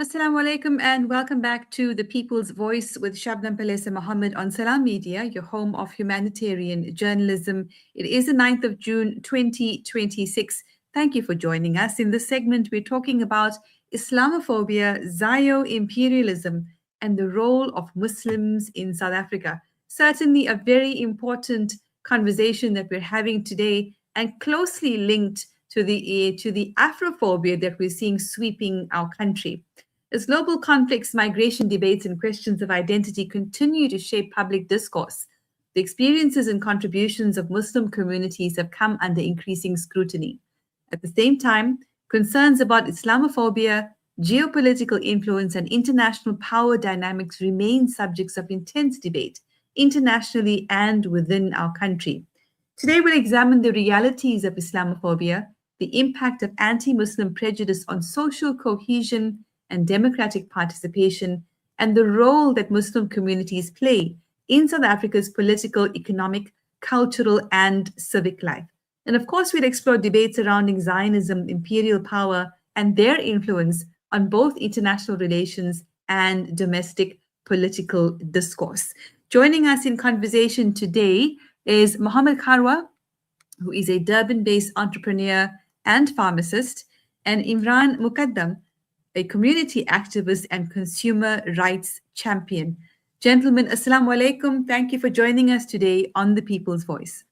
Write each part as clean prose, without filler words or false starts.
Assalamu alaikum and welcome back to The People's Voice with Shabnam, Palesa, Mohamed on Salam Media, your home of humanitarian journalism. It is the 9th of June 2026. Thank you for joining us. In this segment, we're talking about Islamophobia, Zio-Imperialism, and the role of Muslims in South Africa. Certainly a very important conversation that we're having today and closely linked to the Afrophobia that we're seeing sweeping our country. As global conflicts, migration debates, and questions of identity continue to shape public discourse, the experiences and contributions of Muslim communities have come under increasing scrutiny. At the same time, concerns about Islamophobia, geopolitical influence, and international power dynamics remain subjects of intense debate internationally and within our country. Today, we'll examine the realities of Islamophobia, the impact of anti-Muslim prejudice on social cohesion and democratic participation, and the role that Muslim communities play in South Africa's political, economic, cultural, and civic life. And of course, we'll explore debates surrounding Zionism, imperial power, and their influence on both international relations and domestic political discourse. Joining us in conversation today is Mohamed Kharwa, who is a Durban-based entrepreneur and pharmacist, and Imraan Mukaddam, a community activist and consumer rights champion. Gentlemen, assalamu alaikum. Thank you for joining us today on The People's Voice.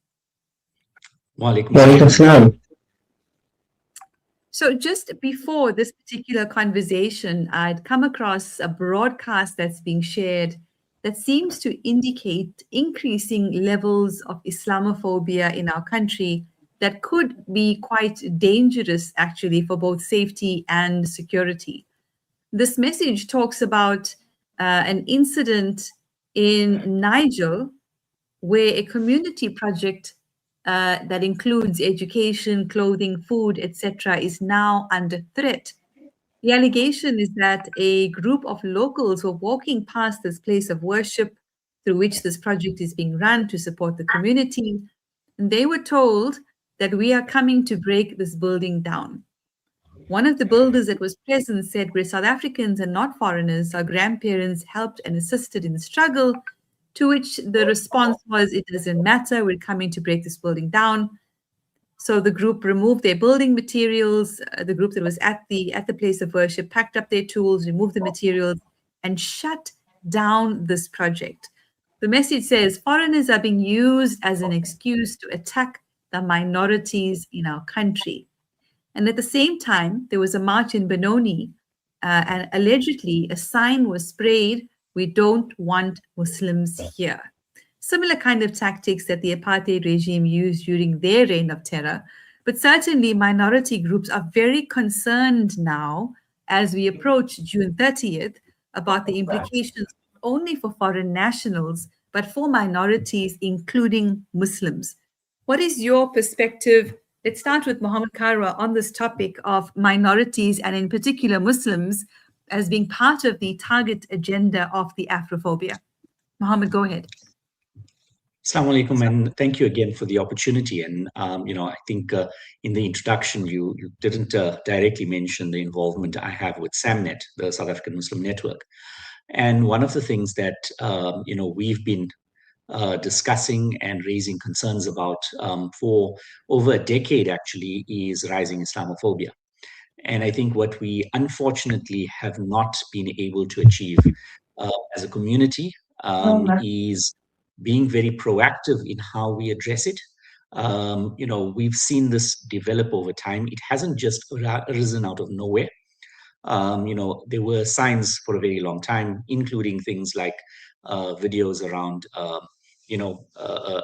Wa alaikum assalam. So just before this particular conversation, I'd come across a broadcast that's being shared that seems to indicate increasing levels of Islamophobia in our country that could be quite dangerous, actually, for both safety and security. This message talks about an incident in Niger where a community project that includes education, clothing, food, etc., is now under threat. The allegation is that a group of locals were walking past this place of worship through which this project is being run to support the community, and they were told that we are coming to break this building down. One of the builders that was present said, "We're South Africans and not foreigners. Our grandparents helped and assisted in the struggle," to which the response was, "It doesn't matter, we're coming to break this building down." So the group removed their building materials. The group that was at the place of worship packed up their tools, removed the materials, and shut down this project. The message says foreigners are being used as an excuse to attack the minorities in our country. And at the same time, there was a march in Benoni, and allegedly a sign was sprayed, "We don't want Muslims here." Similar kind of tactics that the apartheid regime used during their reign of terror. But certainly minority groups are very concerned now as we approach June 30th about the implications not only for foreign nationals, but for minorities, including Muslims. What is your perspective? Let's start with Mohamed Kharwa on this topic of minorities and in particular Muslims as being part of the target agenda of the Afrophobia. Mohamed, go ahead. Assalamu alaikum, and thank you again for the opportunity. And I think in the introduction you didn't directly mention the involvement I have with SAMNet, the South African Muslim Network. And one of the things that we've been discussing and raising concerns about for over a decade actually is rising Islamophobia. And I think what we unfortunately have not been able to achieve as a community is being very proactive in how we address it. We've seen this develop over time. It hasn't just arisen out of nowhere. There were signs for a very long time, including things like videos around,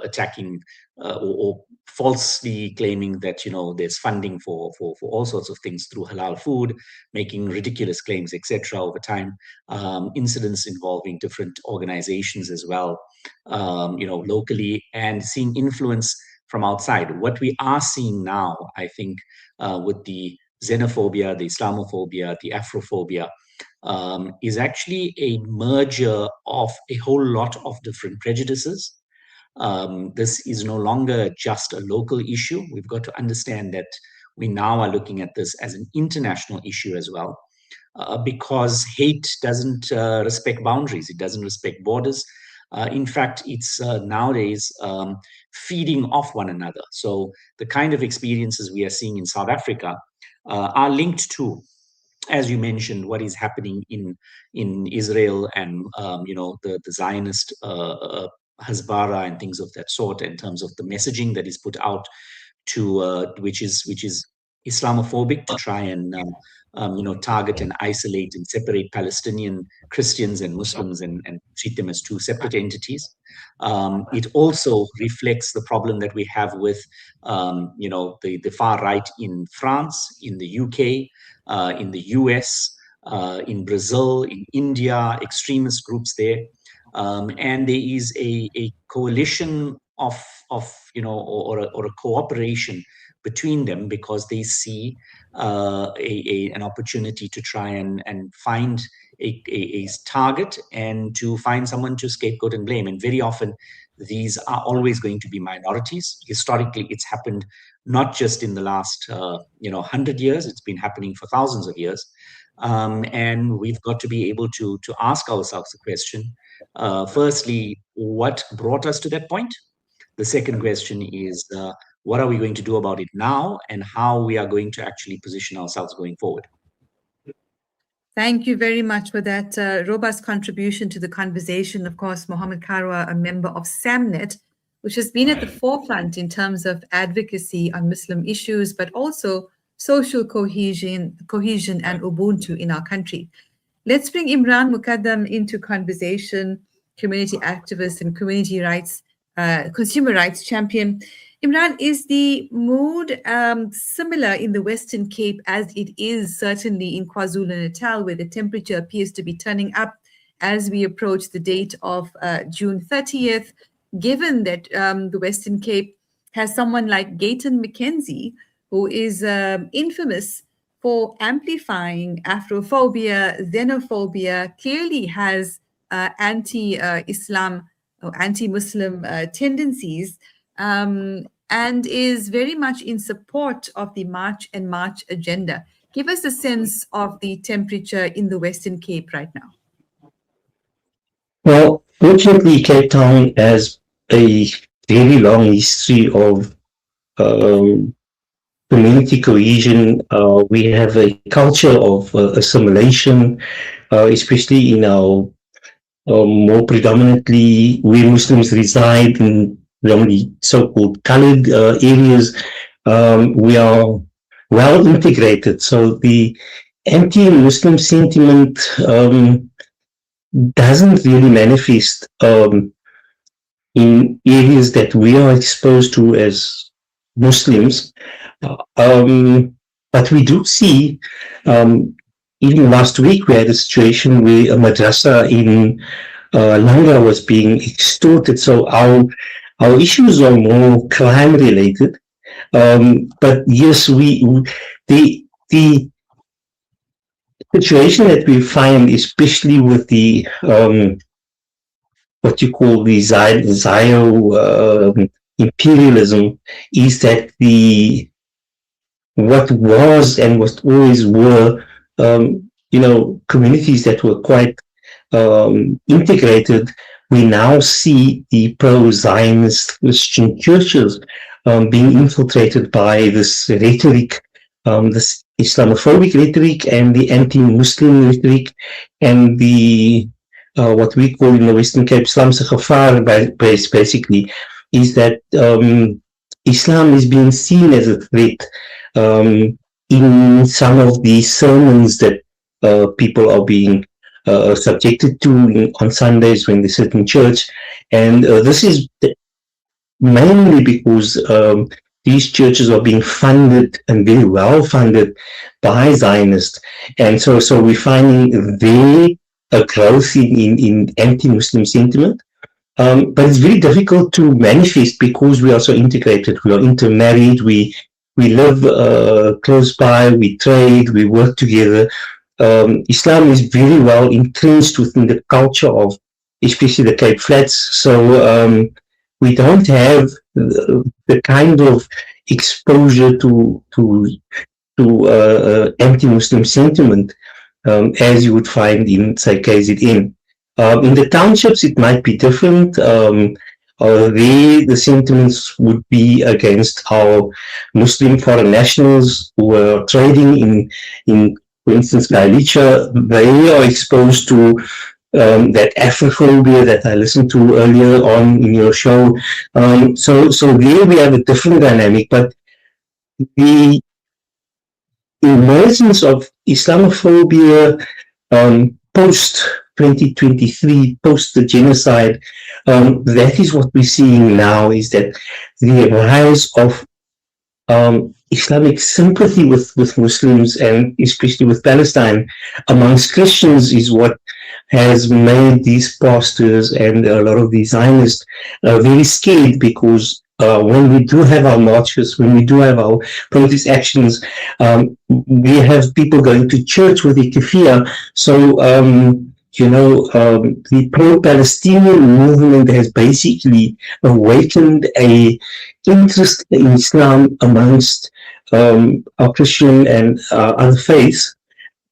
attacking or falsely claiming that, there's funding for all sorts of things through halal food, making ridiculous claims, etc. over time. Incidents involving different organizations as well, locally, and seeing influence from outside. What we are seeing now, I think, with the xenophobia, the Islamophobia, the Afrophobia, is actually a merger of a whole lot of different prejudices. This is no longer just a local issue. We've got to understand that we now are looking at this as an international issue as well. because hate doesn't respect boundaries. It doesn't respect borders. In fact, it's nowadays feeding off one another. So the kind of experiences we are seeing in South Africa are linked to, as you mentioned, what is happening in Israel and the Zionist Hasbara and things of that sort, in terms of the messaging that is put out to which is Islamophobic, to try and target and isolate and separate Palestinian Christians and Muslims and treat them as two separate entities. It also reflects the problem that we have with the far right in France, in the UK, in the US, in Brazil, in India, extremist groups there. And there is a coalition of or a cooperation between them, because they see an opportunity to try and find a target and to find someone to scapegoat and blame. And very often these are always going to be minorities. Historically, it's happened not just in the last 100 years, it's been happening for thousands of years. And we've got to be able to ask ourselves the question, firstly, what brought us to that point? The second question is, what are we going to do about it now, and how we are going to actually position ourselves going forward? Thank you very much for that robust contribution to the conversation. Of course, Mohamed Kharwa, a member of SAMNET, which has been at the forefront in terms of advocacy on Muslim issues, but also social cohesion and Ubuntu in our country. Let's bring Imraan Mukaddam into conversation, community activist and community rights, consumer rights champion. Imraan, is the mood similar in the Western Cape as it is certainly in KwaZulu-Natal, where the temperature appears to be turning up as we approach the date of June 30th, given that the Western Cape has someone like Gayton McKenzie, who is infamous for amplifying Afrophobia, xenophobia, clearly has anti-Islam or anti-Muslim tendencies, and is very much in support of the March and March agenda. Give us a sense of the temperature in the Western Cape right now. Well, fortunately, Cape Town has a very long history of community cohesion. We have a culture of assimilation, especially in our more predominantly where Muslims reside in the so-called colored areas. We are well integrated. So the anti-Muslim sentiment doesn't really manifest in areas that we are exposed to as Muslims. But we do see, even last week, we had a situation where a madrasa in Langa was being extorted. So our issues are more crime related. But yes, the situation that we find, especially with the what you call the Zio-Imperialism, is that what was and what always were, communities that were quite integrated, we now see the pro-Zionist Christian churches being infiltrated by this rhetoric, this Islamophobic rhetoric and the anti-Muslim rhetoric, and the what we call in the Western Cape Islamse gevaar, basically, is that Islam is being seen as a threat in some of the sermons that people are being subjected to on Sundays when they sit in church. And this is mainly because these churches are being funded and very well funded by Zionists. And so we're finding there a growth in anti-Muslim sentiment. But it's very difficult to manifest because we are so integrated. We are intermarried. We live close by. We trade. We work together. Islam is very well entrenched within the culture of, especially the Cape Flats. So we don't have the kind of exposure to anti-Muslim sentiment as you would find in, say, KZN. In the townships, it might be different. There, the sentiments would be against our Muslim foreign nationals who are trading in for instance, Galicia. They are exposed to that Afrophobia that I listened to earlier on in your show. So there we have a different dynamic, but the emergence of Islamophobia post 2023, post the genocide, that is what we're seeing now, is that the rise of Islamic sympathy with Muslims and especially with Palestine amongst Christians is what has made these pastors and a lot of these Zionists very scared, because when we do have our marches, when we do have our protest actions, we have people going to church with the keffiyeh. So, the pro-Palestinian movement has basically awakened a interest in Islam amongst our Christian and other faiths.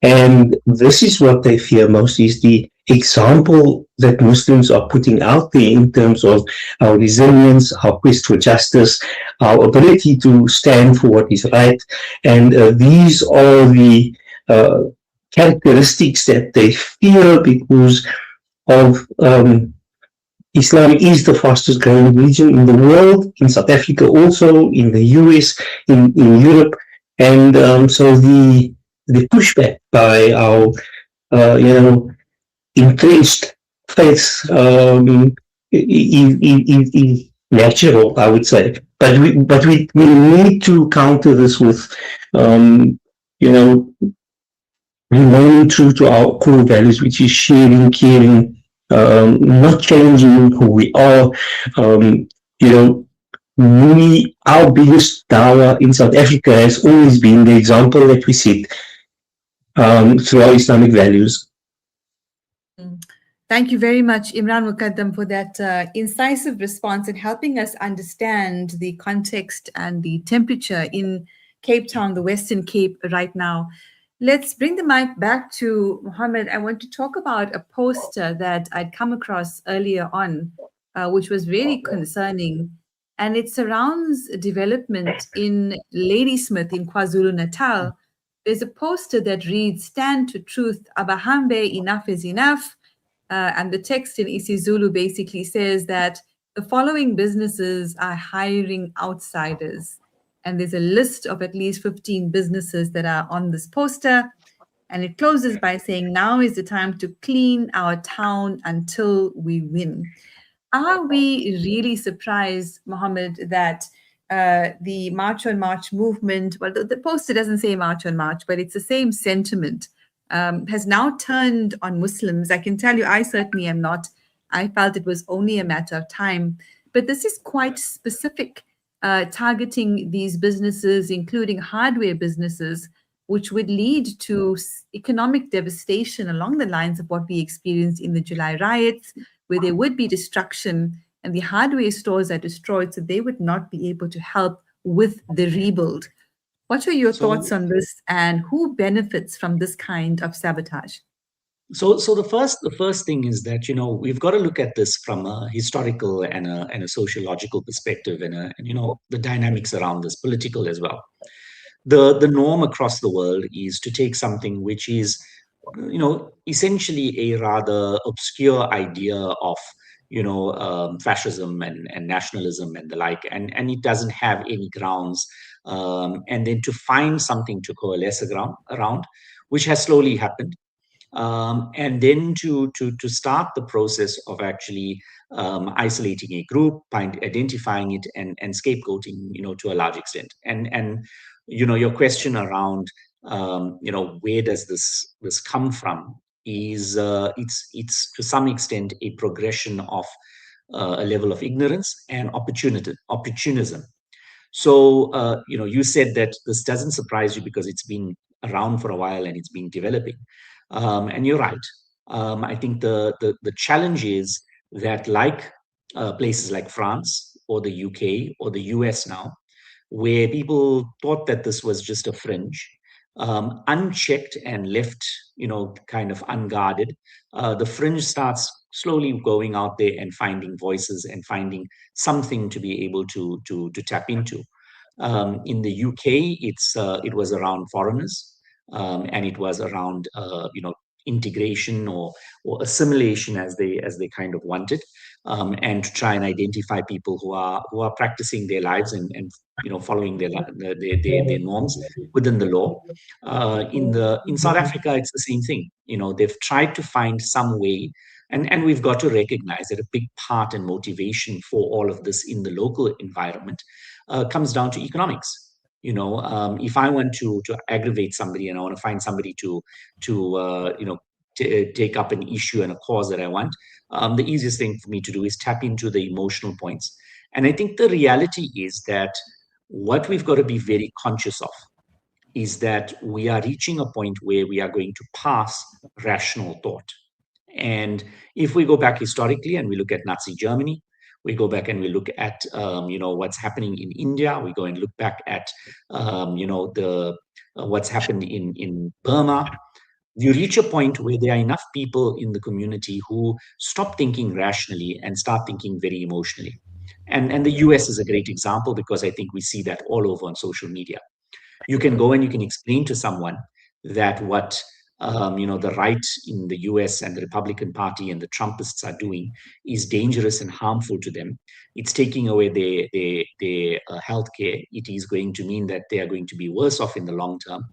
And this is what they fear most, is the example that Muslims are putting out there in terms of our resilience, our quest for justice, our ability to stand for what is right. And these are the characteristics that they fear, because of Islam is the fastest growing religion in the world, in South Africa also, in the US, in Europe. And so the pushback by our, entrenched faiths is natural, I would say. But we need to counter this with, remaining true to our core values, which is sharing, caring, not changing who we are. Our biggest dawah in South Africa has always been the example that we set through our Islamic values. Thank you very much, Imraan Mukaddam, for that incisive response and helping us understand the context and the temperature in Cape Town, the Western Cape right now. Let's bring the mic back to Mohamed. I want to talk about a poster that I'd come across earlier on, which was really concerning. And it surrounds development in Ladysmith in KwaZulu-Natal. There's a poster that reads, "Stand to truth, Abahambe, enough is enough." And the text in isiZulu basically says that the following businesses are hiring outsiders. And there's a list of at least 15 businesses that are on this poster. And it closes by saying, "Now is the time to clean our town until we win." Are we really surprised, Mohamed, that the March on March movement, well, the poster doesn't say March on March, but it's the same sentiment, has now turned on Muslims? I can tell you, I certainly am not. I felt it was only a matter of time. But this is quite specific, targeting these businesses, including hardware businesses, which would lead to economic devastation along the lines of what we experienced in the July riots, where there would be destruction and the hardware stores are destroyed, so they would not be able to help with the rebuild. What are your thoughts on this, and who benefits from this kind of sabotage? So the first thing is that we've got to look at this from a historical and a sociological perspective, and the dynamics around this, political as well. The norm across the world is to take something which is essentially a rather obscure idea of fascism and nationalism and the like, and it doesn't have any grounds, and then to find something to coalesce around, which has slowly happened. And then to start the process of actually isolating a group, identifying it, and scapegoating, to a large extent. And your question around where does this come from is it's to some extent a progression of a level of ignorance and opportunism. So you said that this doesn't surprise you because it's been around for a while and it's been developing. And you're right. I think the challenge is that, like places like France or the UK or the US now, where people thought that this was just a fringe, unchecked and left, kind of unguarded, the fringe starts slowly going out there and finding voices and finding something to be able to tap into. In the UK, it was around foreigners, and it was around integration or assimilation as they kind of wanted, and to try and identify people who are practicing their lives and following their norms within the law. In South Africa, it's the same thing. They've tried to find some way, and we've got to recognize that a big part and motivation for all of this in the local environment comes down to economics. If I want to aggravate somebody and I want to find somebody to take up an issue and a cause that I want, the easiest thing for me to do is tap into the emotional points. And I think the reality is that what we've got to be very conscious of is that we are reaching a point where we are going to pass rational thought. And if we go back historically and we look at Nazi Germany, we go back and we look at what's happening in India, we go and look back at what's happened in Burma, you reach a point where there are enough people in the community who stop thinking rationally and start thinking very emotionally. And the US is a great example, because I think we see that all over on social media. You can go and you can explain to someone that what the right in the US and the Republican Party and the Trumpists are doing is dangerous and harmful to them. It's taking away their health care. It is going to mean that they are going to be worse off in the long term.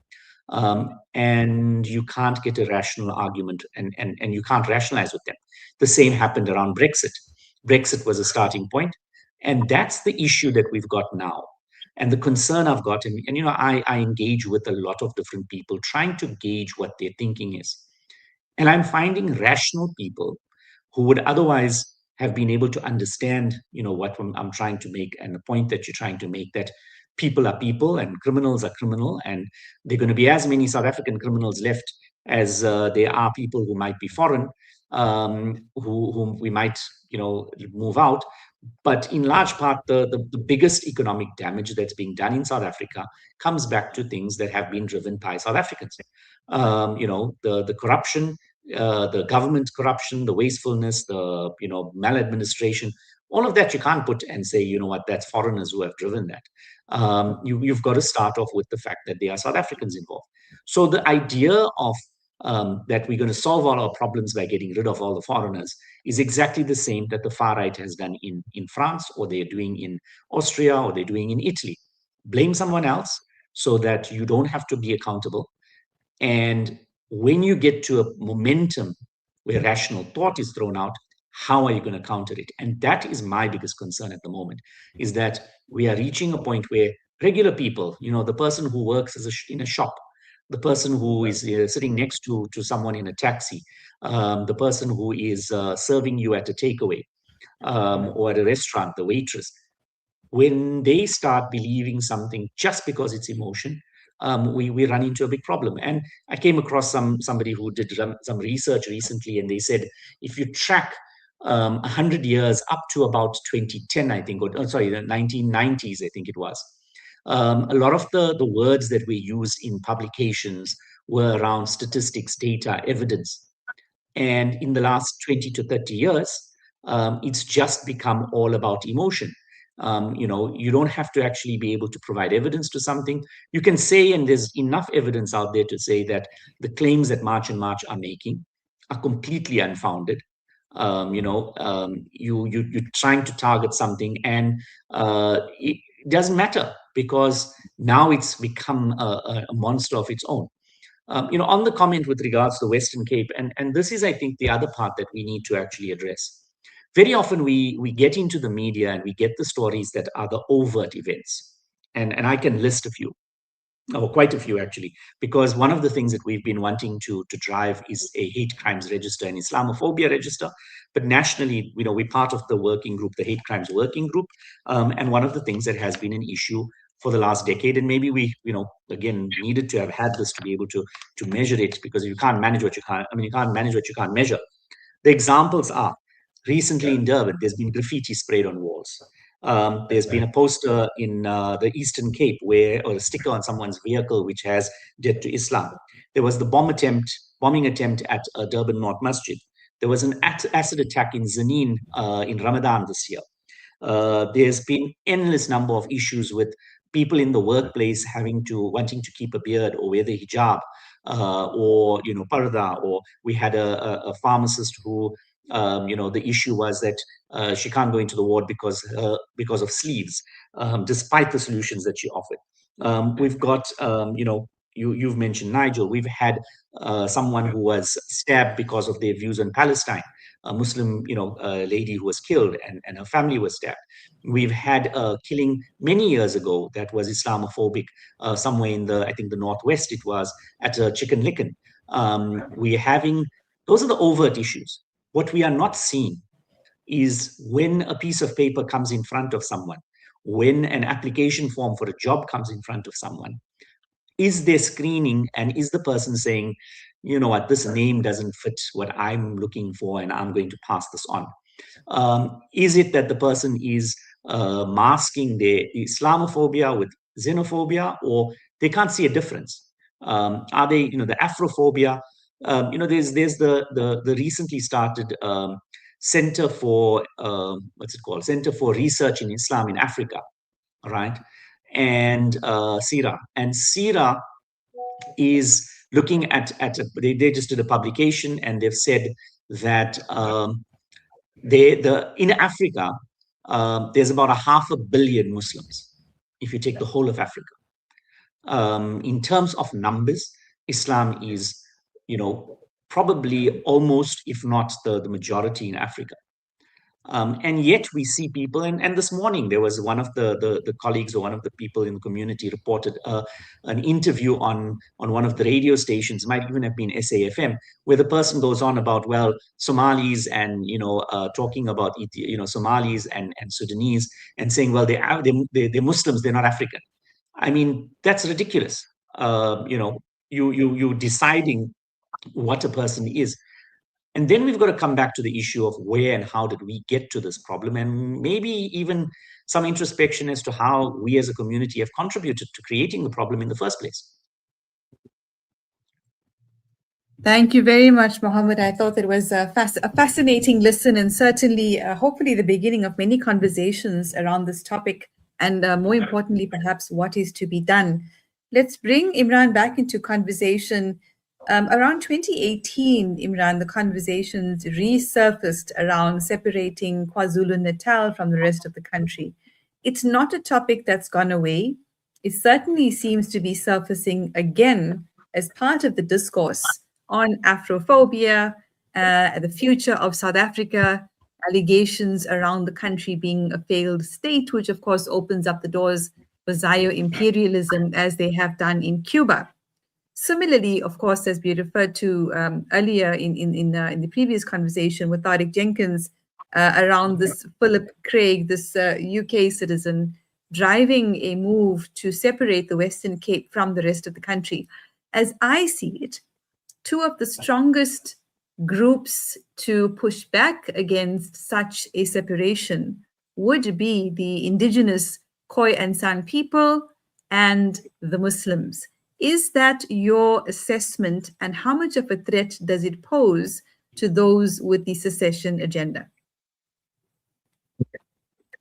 And you can't get a rational argument, and you can't rationalize with them. The same happened around Brexit. Brexit was a starting point, and that's the issue that we've got now. And the concern I've got, and I engage with a lot of different people trying to gauge what their thinking is. And I'm finding rational people who would otherwise have been able to understand, what I'm trying to make, and the point that you're trying to make, that people are people and criminals are criminal, and there are going to be as many South African criminals left as there are people who might be foreign, whom we might, move out. But in large part, the biggest economic damage that's being done in South Africa comes back to things that have been driven by South Africans. The corruption, the government corruption, the wastefulness, the maladministration, all of that you can't put and say, that's foreigners who have driven that. You've got to start off with the fact that there are South Africans involved. So the idea of that we're going to solve all our problems by getting rid of all the foreigners is exactly the same that the far right has done in France, or they're doing in Austria, or they're doing in Italy. Blame someone else so that you don't have to be accountable. And when you get to a momentum where rational thought is thrown out, how are you going to counter it? And that is my biggest concern at the moment, is that we are reaching a point where regular people, the person who works in a shop, the person who is sitting next to someone in a taxi, the person who is serving you at a takeaway or at a restaurant, the waitress, when they start believing something just because it's emotion, we run into a big problem. And I came across somebody who did some research recently, and they said if you track 100 years up to about 2010, I think, or sorry, the 1990s, I think it was, a lot of the words that we used in publications were around statistics, data, evidence. And in the last 20 to 30 years, it's just become all about emotion. You don't have to actually be able to provide evidence to something. You can say, and there's enough evidence out there to say that the claims that March and March are making are completely unfounded. You're trying to target something, and it doesn't matter, because now it's become a monster of its own. On the comment with regards to the Western Cape, and this is, I think, the other part that we need to actually address. Very often we get into the media and we get the stories that are the overt events. And I can list a few, or quite a few actually, because one of the things that we've been wanting to drive is a hate crimes register, an Islamophobia register. But nationally, we're part of the working group, the hate crimes working group. And one of the things that has been an issue for the last decade, and maybe we, again, needed to have had this to be able to measure it, because you can't manage what you can't, you can't manage what you can't measure. The examples are, recently in Durban, there's been graffiti sprayed on walls. There's been a poster in the Eastern Cape or a sticker on someone's vehicle which has "Death to Islam." There was the bombing attempt at Durban North Masjid. There was an acid attack in Zanin in Ramadan this year. There's been endless number of issues with people in the workplace wanting to keep a beard or wear the hijab, or parda. Or we had a pharmacist who, the issue was that she can't go into the ward because of sleeves, despite the solutions that she offered. We've got, you've mentioned Nigel. We've had someone who was stabbed because of their views on Palestine. A Muslim, lady who was killed, and her family was stabbed. We've had a killing many years ago that was Islamophobic, somewhere in I think the Northwest it was, at Chicken Licken. Those are the overt issues. What we are not seeing is when a piece of paper comes in front of someone, when an application form for a job comes in front of someone, is there screening, and is the person saying, you know what, this name doesn't fit what I'm looking for and I'm going to pass this on? Is it that the person is masking their Islamophobia with xenophobia, or they can't see a difference? Are they, the Afrophobia? There's the recently started Center for Center for Research in Islam in Africa, right? And CIRA. And CIRA is looking at they just did a publication, and they've said that in Africa, there's about 500 million Muslims, if you take the whole of Africa. In terms of numbers, Islam is, probably almost, if not the majority in Africa. And yet we see people, and this morning there was one of the colleagues or one of the people in the community reported an interview on one of the radio stations, might even have been SAFM, where the person goes on about, well, Somalis and, talking about, Somalis and Sudanese, and saying, well, they're Muslims, they're not African. I mean, that's ridiculous. You deciding what a person is. And then we've got to come back to the issue of where and how did we get to this problem, and maybe even some introspection as to how we as a community have contributed to creating the problem in the first place. Thank you very much, Mohamed. I thought it was a fascinating listen, and certainly, hopefully, the beginning of many conversations around this topic, and more importantly, perhaps, what is to be done. Let's bring Imraan back into conversation. Around 2018, Imraan, the conversations resurfaced around separating KwaZulu-Natal from the rest of the country. It's not a topic that's gone away. It certainly seems to be surfacing again as part of the discourse on Afrophobia, the future of South Africa, allegations around the country being a failed state, which of course opens up the doors for Zio-Imperialism, as they have done in Cuba. Similarly, of course, as we referred to earlier in the previous conversation with Tariq Jenkins, around this Philip Craig, this UK citizen, driving a move to separate the Western Cape from the rest of the country. As I see it, two of the strongest groups to push back against such a separation would be the indigenous Khoi and San people and the Muslims. Is that your assessment, and how much of a threat does it pose to those with the secession agenda?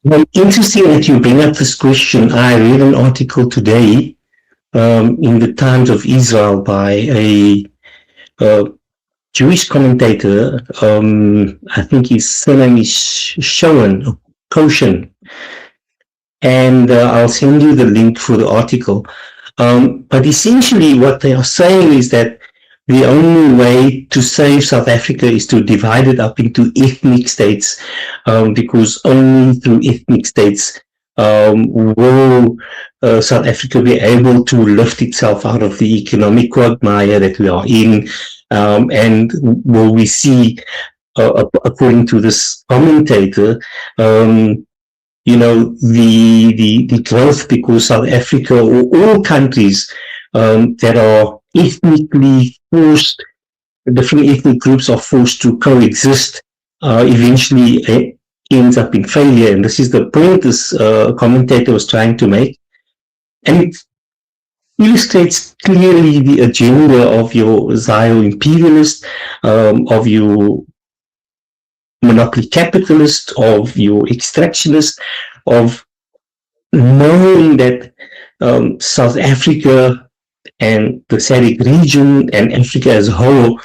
Well, interesting that you bring up this question. I read an article today in the Times of Israel by a Jewish commentator. I think his surname is Koshen. And I'll send you the link for the article. But essentially what they are saying is that the only way to save South Africa is to divide it up into ethnic states, because only through ethnic states will South Africa be able to lift itself out of the economic quagmire that we are in, and will we see, according to this commentator, the growth, because South Africa, or all countries that are ethnically forced, different ethnic groups are forced to coexist, eventually ends up in failure. And this is the point this commentator was trying to make. And it illustrates clearly the agenda of your Zio-Imperialist, of your monopoly capitalist, of your extractionist, of knowing that South Africa and the SADC region and Africa as a whole,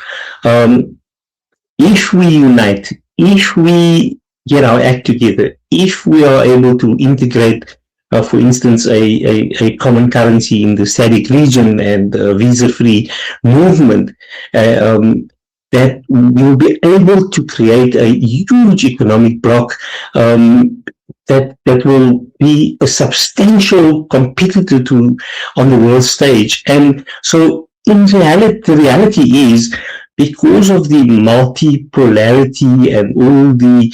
if we unite, if we get our act together, if we are able to integrate, for instance, a common currency in the SADC region and visa-free movement, that we'll be able to create a huge economic bloc that will be a substantial competitor on the world stage. And so in reality, the reality is, because of the multipolarity and all the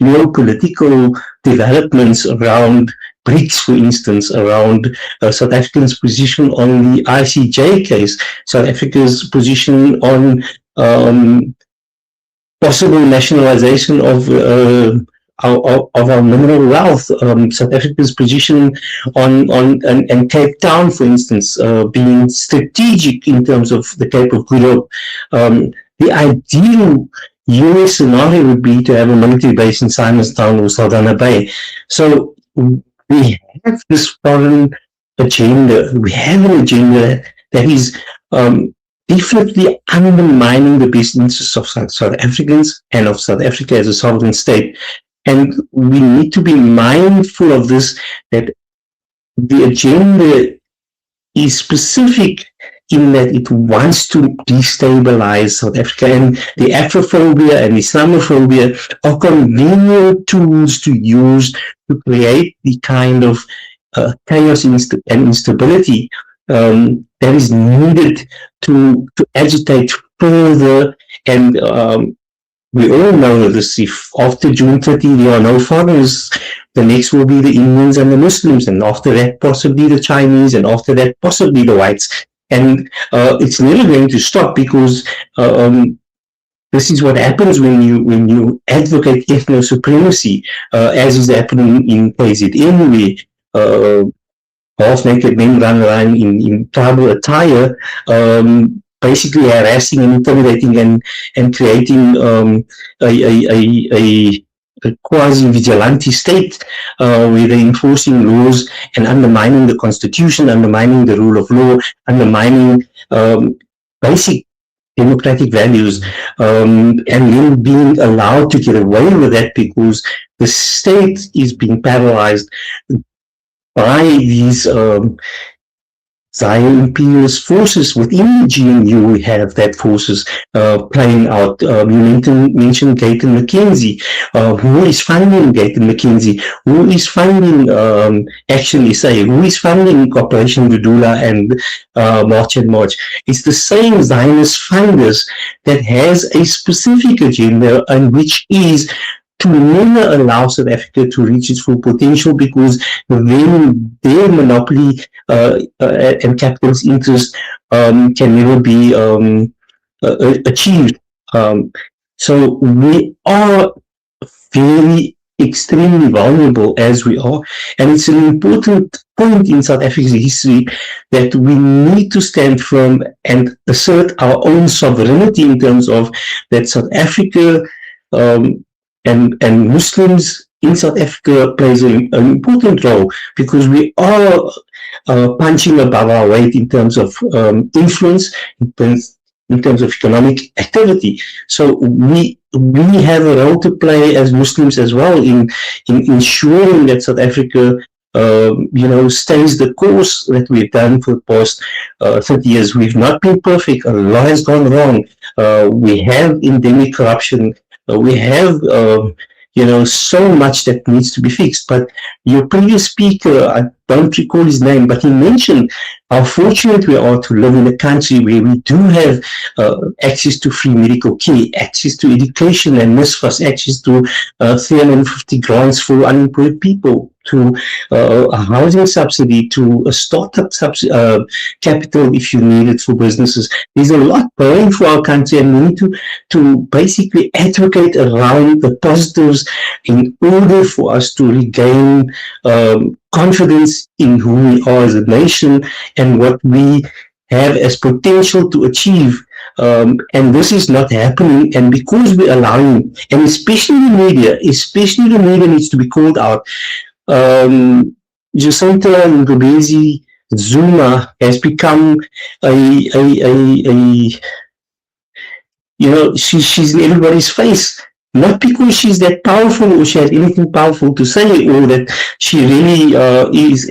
geopolitical developments around BRICS, for instance, around South Africa's position on the ICJ case, South Africa's position on possible nationalization of our mineral wealth, South Africa's position on Cape Town, for instance, being strategic in terms of the Cape of Good Hope. The ideal US scenario would be to have a military base in Simonstown or Saldanha Bay. So we have this foreign agenda. We have an agenda that is definitely undermining the best interests of South Africans and of South Africa as a sovereign state. And we need to be mindful of this, that the agenda is specific in that it wants to destabilize South Africa, and the Afrophobia and Islamophobia are convenient tools to use to create the kind of chaos and instability that is needed to agitate further. And we all know this: if after June 30 there are no foreigners, the next will be the Indians and the Muslims, and after that possibly the Chinese, and after that possibly the whites. And it's never going to stop, because this is what happens when you advocate ethno supremacy, as is happening in KZN, where half-naked men run around in tribal attire, basically harassing and intimidating and creating a quasi-vigilante state, where they're enforcing laws and undermining the constitution, undermining the rule of law, undermining basic democratic values, and then being allowed to get away with that because the state is being paralyzed by these Zio-Imperialist forces within the GNU. We have that forces playing out. You mentioned Gayton McKenzie. Who is funding Gayton McKenzie? Who is funding Action SA? Who is funding Operation Vidula and March and March? It's the same Zionist funders that has a specific agenda, and which is to never allow South Africa to reach its full potential, because then their monopoly and capitalist interest can never be achieved. So we are very extremely vulnerable as we are, and it's an important point in South Africa's history that we need to stand firm and assert our own sovereignty in terms of that South Africa and Muslims in South Africa plays an important role, because we are punching above our weight in terms of influence, in terms of economic activity. So we have a role to play as Muslims as well in ensuring that South Africa stays the course that we've done for the past 30 years. We've not been perfect. A lot has gone wrong. We have endemic corruption. We have, so much that needs to be fixed. But your previous speaker, I don't recall his name, but he mentioned how fortunate we are to live in a country where we do have access to free medical care, access to education and NSFAS, access to 350 grants for unemployed people. to a housing subsidy, to a startup capital if you need it for businesses. There's a lot going for our country, and we need to basically advocate around the positives in order for us to regain confidence in who we are as a nation and what we have as potential to achieve. And this is not happening, and because we're allowing, and especially the media needs to be called out. Jacinta Ngobezi Zuma has become she's in everybody's face, not because she's that powerful or she has anything powerful to say, or that she really is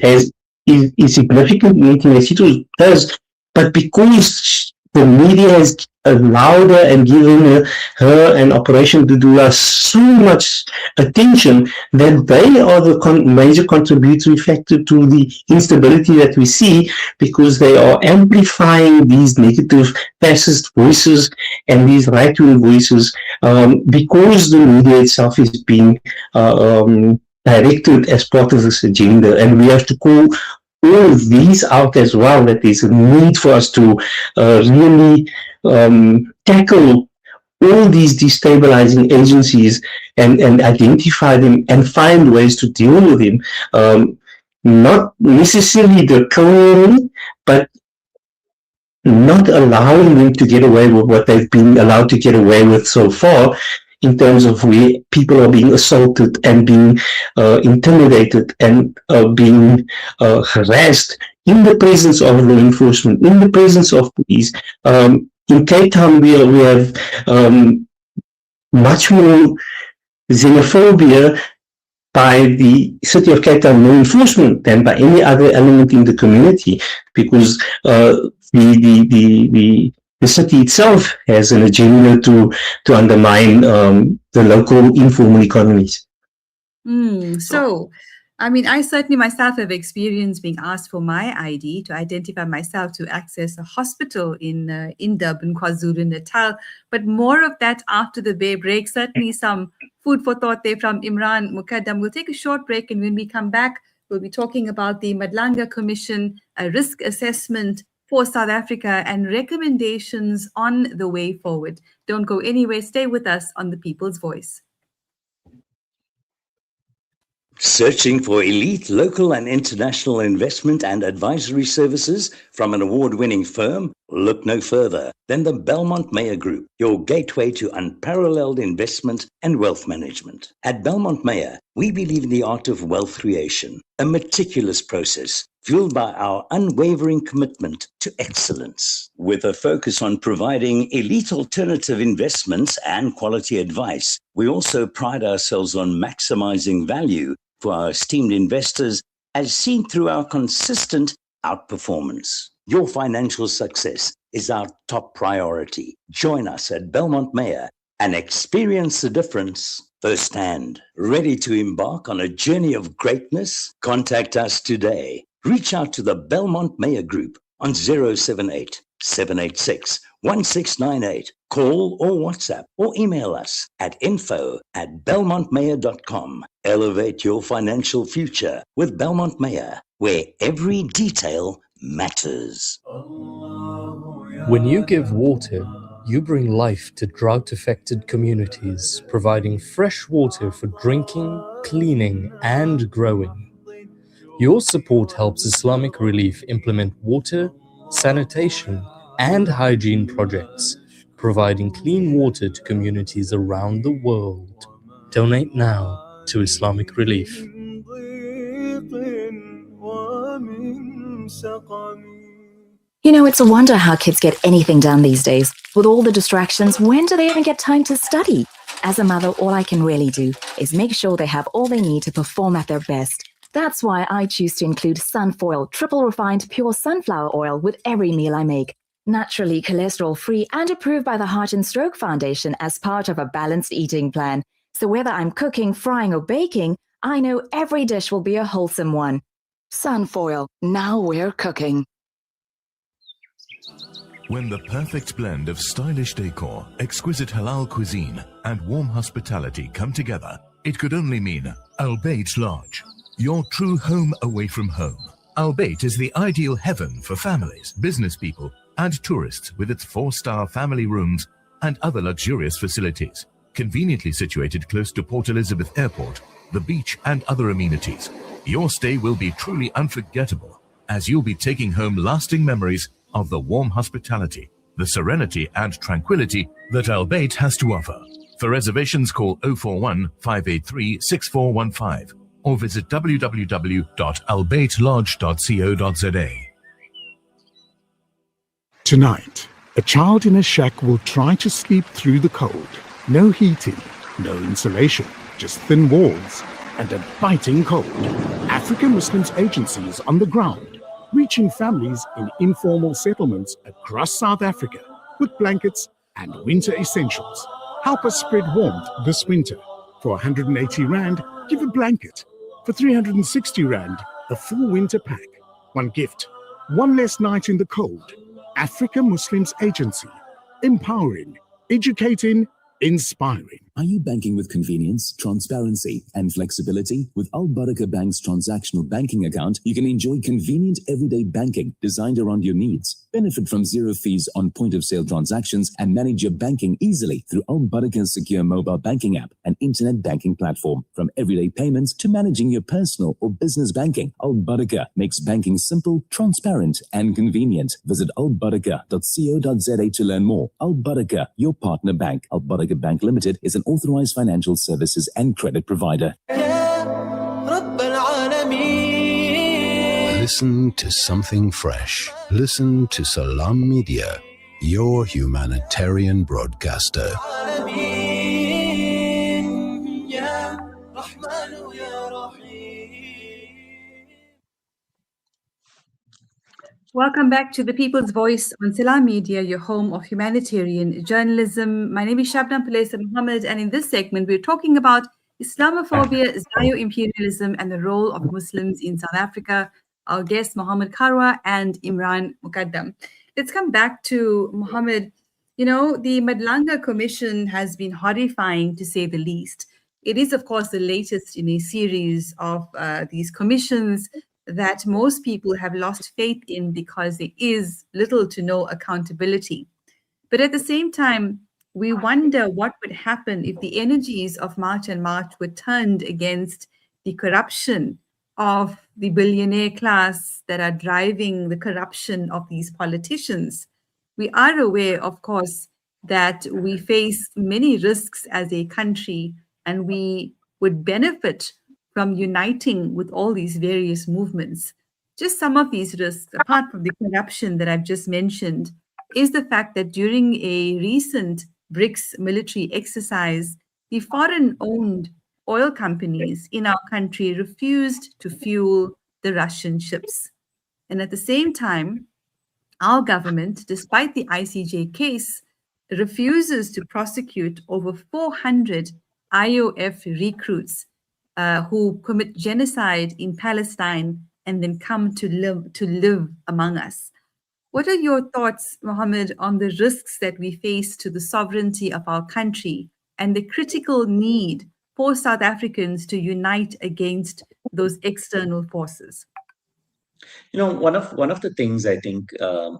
significant in anything that she does, but because the media has allowed her and given her an Operation Dudula so much attention that they are the major contributory factor to the instability that we see, because they are amplifying these negative fascist voices and these right-wing voices, because the media itself is being directed as part of this agenda. And we have to call all of these out as well, that there's a need for us to really tackle all these destabilizing agencies and identify them and find ways to deal with them. Not necessarily draconianly, but not allowing them to get away with what they've been allowed to get away with so far, in terms of where people are being assaulted and being intimidated and being harassed in the presence of law enforcement, in the presence of police. In Cape Town, we have much more xenophobia by the City of Cape Town law enforcement than by any other element in the community, because the city itself has an agenda to undermine the local informal economies. So, I mean, I certainly myself have experienced being asked for my ID to identify myself to access a hospital in Durban, KwaZulu-Natal. But more of that after the break. Certainly some food for thought there from Imraan, Mukaddam. We'll take a short break, and when we come back, we'll be talking about the Madlanga Commission, a risk assessment for South Africa, and recommendations on the way forward. Don't go anywhere. Stay with us on The People's Voice. Searching for elite local and international investment and advisory services from an award-winning firm? Look no further than the Belmont Meyer Group, your gateway to unparalleled investment and wealth management. At Belmont Meyer, we believe in the art of wealth creation, a meticulous process fueled by our unwavering commitment to excellence. With a focus on providing elite alternative investments and quality advice, we also pride ourselves on maximizing value for our esteemed investors, as seen through our consistent outperformance. Your financial success is our top priority. Join us at Belmont Meyer and experience the difference firsthand. Ready to embark on a journey of greatness? Contact us today. Reach out to the Belmont Meyer Group on 078 786 1698. Call or WhatsApp or email us at info@belmontmeyer.com. Elevate your financial future with Belmont Meyer, where every detail matters. When you give water, you bring life to drought-affected communities, providing fresh water for drinking, cleaning, and growing. Your support helps Islamic Relief implement water, sanitation, and hygiene projects, providing clean water to communities around the world. Donate now to Islamic Relief. You know, it's a wonder how kids get anything done these days. With all the distractions, when do they even get time to study? As a mother, all I can really do is make sure they have all they need to perform at their best. That's why I choose to include Sunfoil, triple refined pure sunflower oil with every meal I make. Naturally cholesterol-free and approved by the Heart and Stroke Foundation as part of a balanced eating plan. So whether I'm cooking, frying, or baking, I know every dish will be a wholesome one. Sunfoil, now we're cooking. When the perfect blend of stylish decor, exquisite halal cuisine, and warm hospitality come together, it could only mean Al Bayt Lodge. your true home away from home. Al Bayt is the ideal heaven for families, business people, and tourists with its 4-star family rooms and other luxurious facilities. Conveniently situated close to Port Elizabeth Airport, the beach, and other amenities, your stay will be truly unforgettable, as you'll be taking home lasting memories of the warm hospitality, the serenity and tranquility that Al Bayt has to offer. For reservations, call 041 583 6415 or visit www.albaytlodge.co.za. Tonight, a child in a shack will try to sleep through the cold. No heating, no insulation, just thin walls and a biting cold. African Muslims Agency is on the ground, reaching families in informal settlements across South Africa with blankets and winter essentials. Help us spread warmth this winter. For 180 Rand, give a blanket. For 360 Rand, a full winter pack. One gift, one less night in the cold. Africa Muslims Agency. Empowering, educating, inspiring. Are you banking with convenience, transparency, and flexibility? With Al Barakah Bank's transactional banking account, you can enjoy convenient everyday banking designed around your needs. Benefit from zero fees on point-of-sale transactions and manage your banking easily through Al Barakah's secure mobile banking app and internet banking platform. From everyday payments to managing your personal or business banking, Al Barakah makes banking simple, transparent, and convenient. Visit albarakah.co.za to learn more. Al Barakah, your partner bank. Al Barakah Bank Limited is an authorized financial services and credit provider. Listen to something fresh. Listen to Salam Media, your humanitarian broadcaster. Welcome back to the People's Voice on Salam Media, your home of humanitarian journalism. My name is Shabnam, Palesa, Mohamed, and in this segment, we're talking about Islamophobia, Zio-Imperialism, and the role of Muslims in South Africa. Our guests, Mohamed Kharwa and Imraan Mukaddam. Let's come back to Mohamed. You know, the Madlanga Commission has been horrifying, to say the least. It is, of course, the latest in a series of these commissions that most people have lost faith in because there is little to no accountability. But at the same time, we wonder what would happen if the energies of March and March were turned against the corruption of the billionaire class that are driving the corruption of these politicians. We are aware, of course, that we face many risks as a country, and we would benefit from uniting with all these various movements. Just some of these risks, apart from the corruption that I've just mentioned, is the fact that during a recent BRICS military exercise, the foreign-owned oil companies in our country refused to fuel the Russian ships. And at the same time, our government, despite the ICJ case, refuses to prosecute over 400 IOF recruits who commit genocide in Palestine and then come to live among us. What are your thoughts, Mohamed, on the risks that we face to the sovereignty of our country and the critical need for South Africans to unite against those external forces? You know, one of the things I think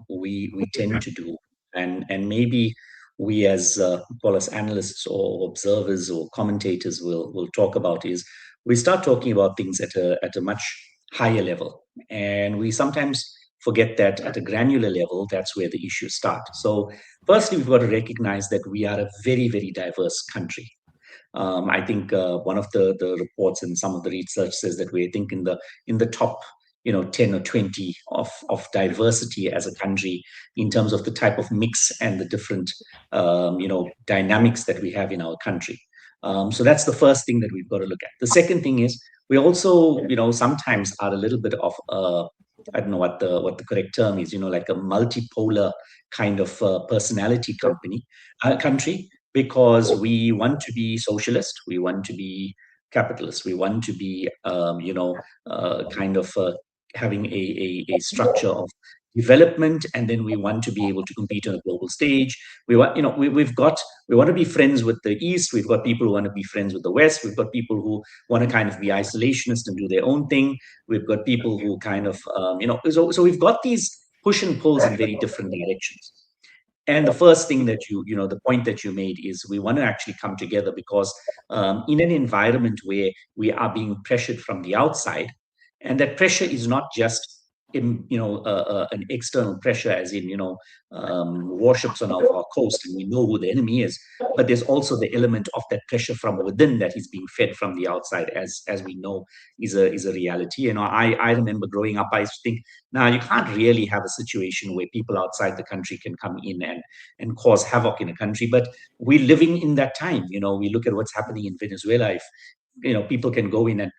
we tend to do, and maybe we as call us analysts or observers or commentators will talk about, is we start talking about things at a much higher level, and we sometimes forget that at a granular level, that's where the issues start. So firstly, we've got to recognize that we are a very, very diverse country. I think one of the reports and some of the research says that we think in the top 10 or 20 of diversity as a country in terms of the type of mix and the different dynamics that we have in our country. So that's the first thing that we've got to look at. The second thing is we also sometimes are a little bit of I don't know what the correct term is, like a multipolar kind of personality country, because we want to be socialist, we want to be capitalist, we want to be having a structure of development, and then we want to be able to compete on a global stage. We want, we want to be friends with the East. We've got people who want to be friends with the West. We've got people who want to kind of be isolationist and do their own thing. We've got people who kind of, so we've got these push and pulls in very different directions. And the first thing that the point that you made is we want to actually come together because in an environment where we are being pressured from the outside, and that pressure is not just an external pressure, as in warships on our coast, and we know who the enemy is, but there's also the element of that pressure from within that is being fed from the outside, as we know is a reality. I remember growing up, I used to think, now you can't really have a situation where people outside the country can come in and cause havoc in a country, but we're living in that time. We look at what's happening in Venezuela. If people can go in and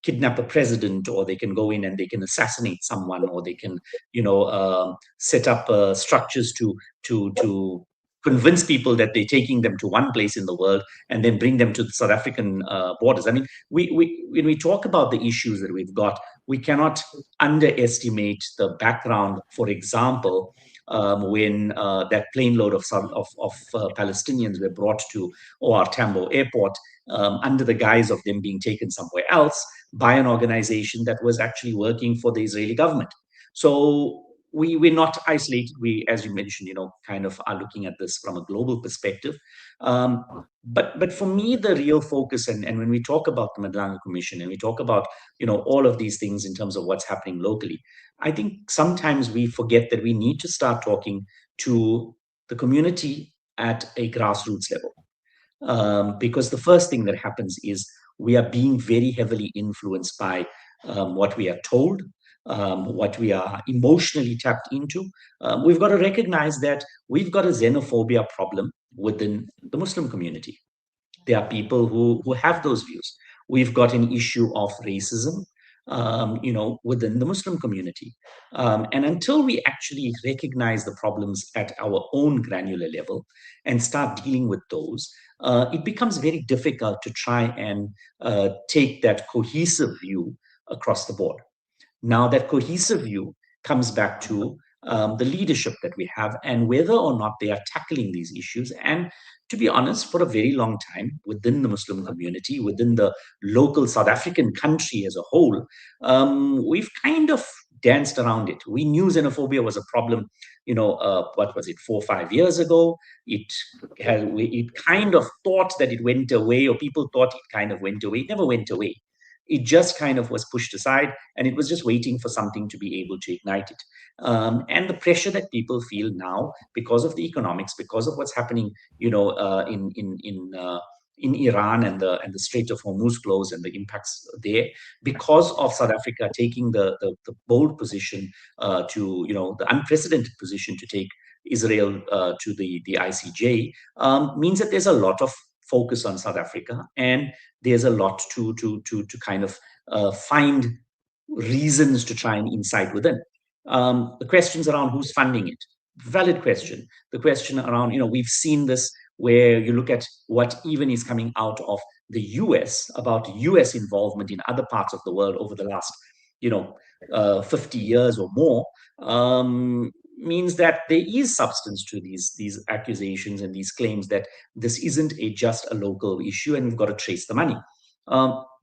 kidnap a president, or they can go in and they can assassinate someone, or they can, set up structures to convince people that they're taking them to one place in the world and then bring them to the South African borders. I mean, when we talk about the issues that we've got, we cannot underestimate the background. For example, when that plane load of Palestinians were brought to OR Tambo Airport under the guise of them being taken somewhere else by an organization that was actually working for the Israeli government. So we're not isolated. We, as you mentioned, kind of are looking at this from a global perspective. But for me, the real focus, and when we talk about the Madlanga Commission and we talk about, all of these things in terms of what's happening locally, I think sometimes we forget that we need to start talking to the community at a grassroots level. Because the first thing that happens is we are being very heavily influenced by what we are told, what we are emotionally tapped into. We've got to recognize that we've got a xenophobia problem within the Muslim community. There are people who have those views. We've got an issue of racism, within the Muslim community. And until we actually recognize the problems at our own granular level and start dealing with those, it becomes very difficult to try and take that cohesive view across the board. Now, that cohesive view comes back to the leadership that we have and whether or not they are tackling these issues. And to be honest, for a very long time within the Muslim community, within the local South African country as a whole, we've kind of danced around it. We knew xenophobia was a problem, what was it, 4 or 5 years ago? It kind of thought that it went away, or people thought it kind of went away. It never went away. It just kind of was pushed aside, and it was just waiting for something to be able to ignite it. And the pressure that people feel now because of the economics, because of what's happening, in Iran and the Strait of Hormuz close and the impacts there, because of South Africa taking the bold position the unprecedented position to take Israel to the ICJ, means that there's a lot of focus on South Africa, and there's a lot to kind of find reasons to try and incite within. The questions around who's funding it, valid question. The question around, we've seen this where you look at what even is coming out of the US about US involvement in other parts of the world over the last, 50 years or more, means that there is substance to these accusations and these claims that this isn't just a local issue and we've got to trace the money.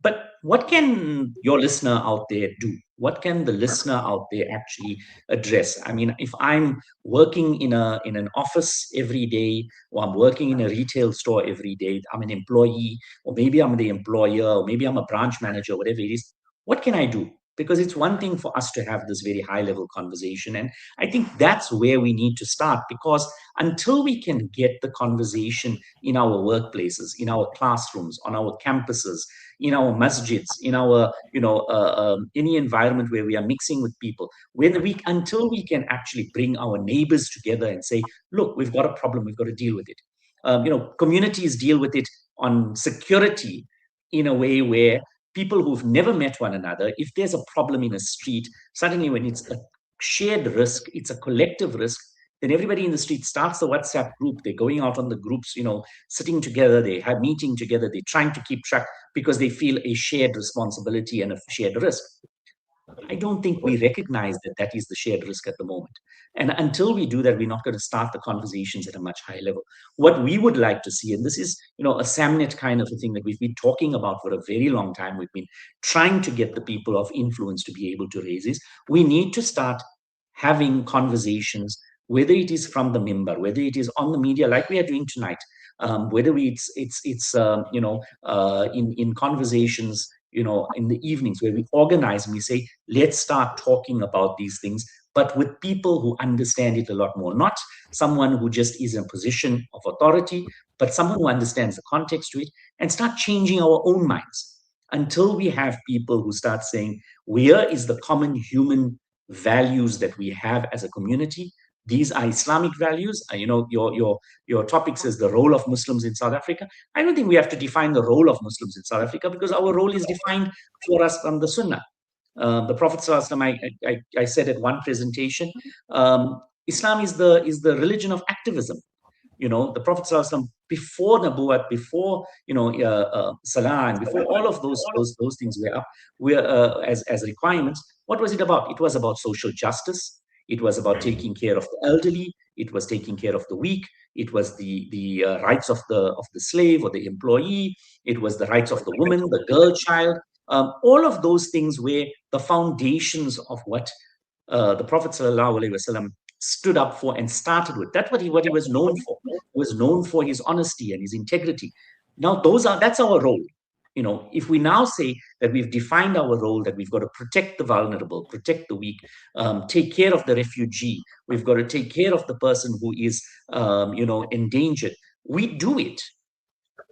But what can your listener out there do? What can the listener out there actually address? I mean, if I'm working in an office every day, or I'm working in a retail store every day, I'm an employee, or maybe I'm the employer, or maybe I'm a branch manager, whatever it is, what can I do? Because it's one thing for us to have this very high level conversation. And I think that's where we need to start, because until we can get the conversation in our workplaces, in our classrooms, on our campuses, in our masjids, in our, any environment where we are mixing with people, until we can actually bring our neighbors together and say, look, we've got a problem, we've got to deal with it. Communities deal with it on security in a way where people who've never met one another, if there's a problem in a street, suddenly when it's a shared risk, it's a collective risk, then everybody in the street starts the WhatsApp group. They're going out on the groups, sitting together, they have meeting together, they're trying to keep track because they feel a shared responsibility and a shared risk. I don't think we recognize that that is the shared risk at the moment. And until we do that, we're not going to start the conversations at a much higher level. What we would like to see, and this is, a SAMNet kind of a thing that we've been talking about for a very long time, we've been trying to get the people of influence to be able to raise, is we need to start having conversations, whether it is from the mimbar, whether it is on the media like we are doing tonight, whether it's in conversations, in the evenings where we organize and we say, let's start talking about these things, but with people who understand it a lot more, not someone who just is in a position of authority, but someone who understands the context to it, and start changing our own minds until we have people who start saying, where is the common human values that we have as a community? These are Islamic values. Your topic says the role of Muslims in South Africa. I don't think we have to define the role of Muslims in South Africa, because our role is defined for us from the Sunnah. The Prophet ﷺ, I said at one presentation, Islam is the religion of activism. The Prophet ﷺ, before Nabuwat, before Salah, and before all of those things were as requirements, what was it about? It was about social justice. It was about taking care of the elderly. It was taking care of the weak. It was the rights of the slave or the employee. It was the rights of the woman, the girl child. All of those things were the foundations of what the Prophet ﷺ stood up for and started with. That's what he was known for. He was known for his honesty and his integrity. Now, that's our role. If we now say that we've defined our role, that we've got to protect the vulnerable, protect the weak, take care of the refugee, we've got to take care of the person who is, endangered, we do it.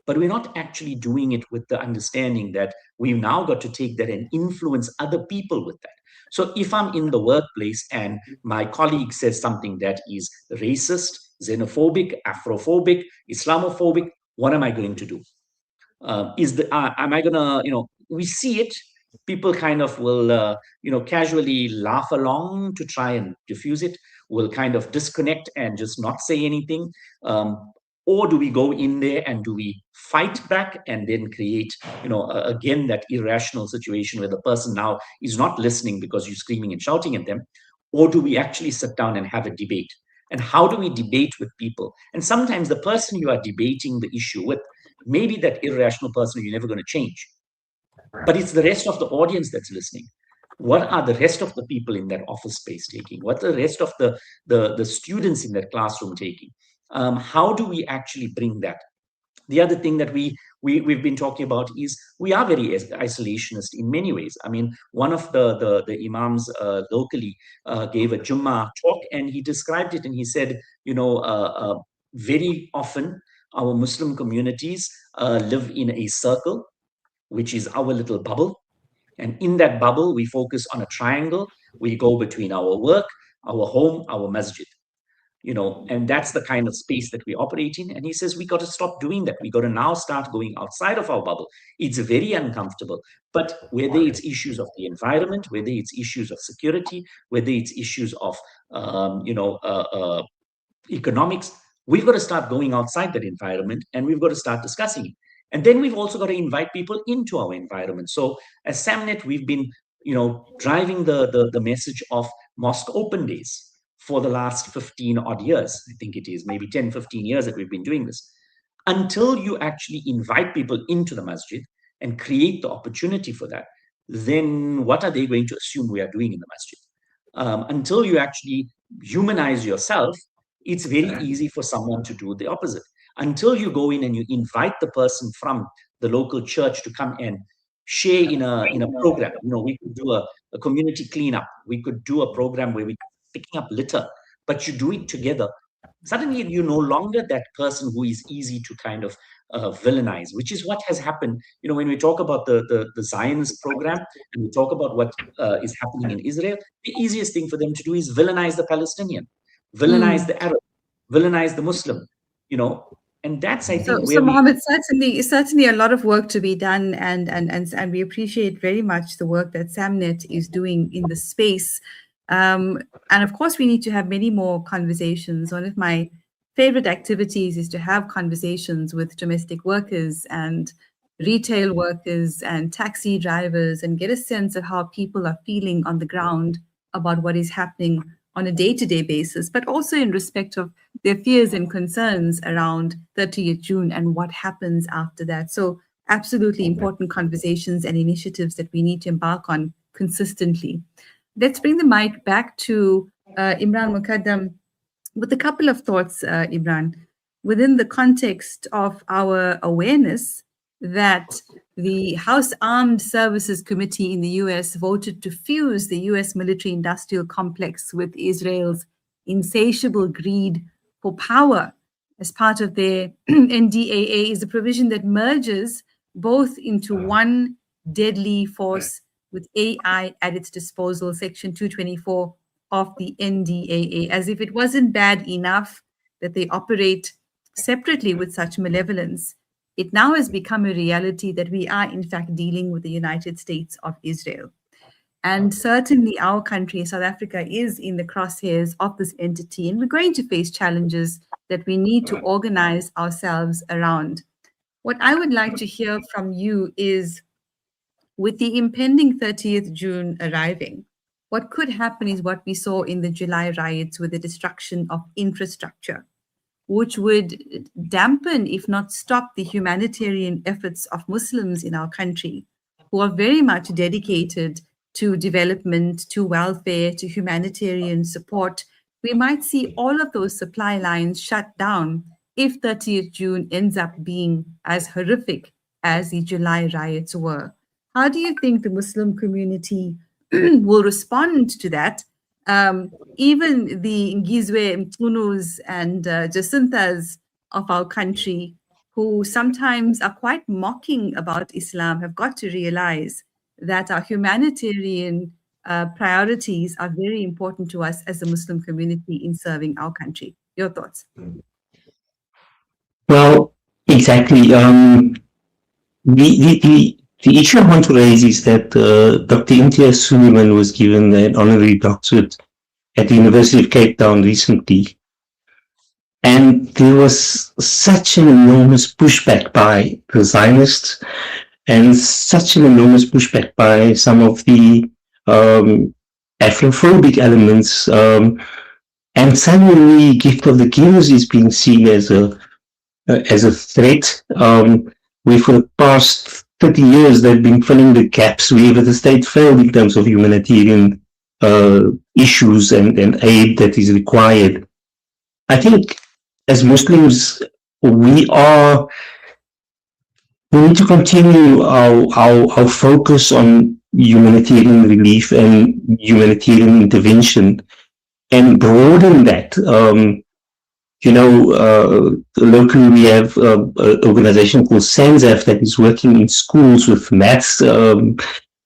But we're not actually doing it with the understanding that we've now got to take that and influence other people with that. So if I'm in the workplace and my colleague says something that is racist, xenophobic, Afrophobic, Islamophobic, what am I going to do? Am I gonna, we see it, people kind of will, casually laugh along to try and diffuse it, will kind of disconnect and just not say anything. Or do we go in there and do we fight back and then create, again, that irrational situation where the person now is not listening because you're screaming and shouting at them? Or do we actually sit down and have a debate? And how do we debate with people? And sometimes the person you are debating the issue with, maybe that irrational person you're never going to change, but it's the rest of the audience that's listening. What are the rest of the people in that office space taking? What are the rest of the students in that classroom taking? How do we actually bring that? The other thing that we've been talking about is we are very isolationist in many ways. I mean, one of the imams locally gave a Jummah talk, and he described it, and he said, very often our Muslim communities live in a circle, which is our little bubble. And in that bubble, we focus on a triangle. We go between our work, our home, our masjid. And that's the kind of space that we operate in. And he says, we got to stop doing that. We got to now start going outside of our bubble. It's very uncomfortable. But whether it's issues of the environment, whether it's issues of security, whether it's issues of, economics, we've got to start going outside that environment, and we've got to start discussing it. And then we've also got to invite people into our environment. So as SAMNet, we've been, driving the message of mosque open days for the last 15 odd years. I think it is maybe 10, 15 years that we've been doing this. Until you actually invite people into the masjid and create the opportunity for that, then what are they going to assume we are doing in the masjid? Until you actually humanize yourself, it's very easy for someone to do the opposite. Until you go in and you invite the person from the local church to come and share in a program. We could do a community cleanup. We could do a program where we're picking up litter, but you do it together. Suddenly you're no longer that person who is easy to kind of villainize, which is what has happened. When we talk about the Zionist program and we talk about what is happening in Israel, the easiest thing for them to do is villainize the Palestinian, villainize the Arab, villainize the Muslim, and that's, I think, so Mohamed, certainly a lot of work to be done, and we appreciate very much the work that SAMNet is doing in the space. And of course, we need to have many more conversations. One of my favorite activities is to have conversations with domestic workers and retail workers and taxi drivers and get a sense of how people are feeling on the ground about what is happening on a day-to-day basis, but also in respect of their fears and concerns around 30th June and what happens after that. So absolutely important conversations and initiatives that we need to embark on consistently. Let's bring the mic back to Imraan Mukaddam with a couple of thoughts, Imraan, within the context of our awareness that the House Armed Services Committee in the US voted to fuse the US military-industrial complex with Israel's insatiable greed for power as part of their NDAA is a provision that merges both into one deadly force with AI at its disposal, Section 224 of the NDAA, as if it wasn't bad enough that they operate separately with such malevolence. It now has become a reality that we are, in fact, dealing with the United States of Israel. And certainly our country, South Africa, is in the crosshairs of this entity, and we're going to face challenges that we need to organize ourselves around. What I would like to hear from you is, with the impending 30th June arriving, what could happen is what we saw in the July riots with the destruction of infrastructure, which would dampen, if not stop, the humanitarian efforts of Muslims in our country, who are very much dedicated to development, to welfare, to humanitarian support. We might see all of those supply lines shut down if 30th June ends up being as horrific as the July riots were. How do you think the Muslim community will respond to that? Even the Ngizwe, Mtunus, and Jacinthas of our country, who sometimes are quite mocking about Islam, have got to realize that our humanitarian priorities are very important to us as a Muslim community in serving our country. Your thoughts? Well, exactly. The issue I want to raise is that Dr. Imtiaz Suleiman was given an honorary doctorate at the University of Cape Town recently. And there was such an enormous pushback by the Zionists and such an enormous pushback by some of the Afrophobic elements. And suddenly, gift of the givers is being seen as a threat. Where for the past 30 years, they've been filling the gaps wherever the state failed in terms of humanitarian issues and aid that is required. I think as Muslims, we need to continue our focus on humanitarian relief and humanitarian intervention and broaden that. Locally we have an organization called SANZAF that is working in schools with maths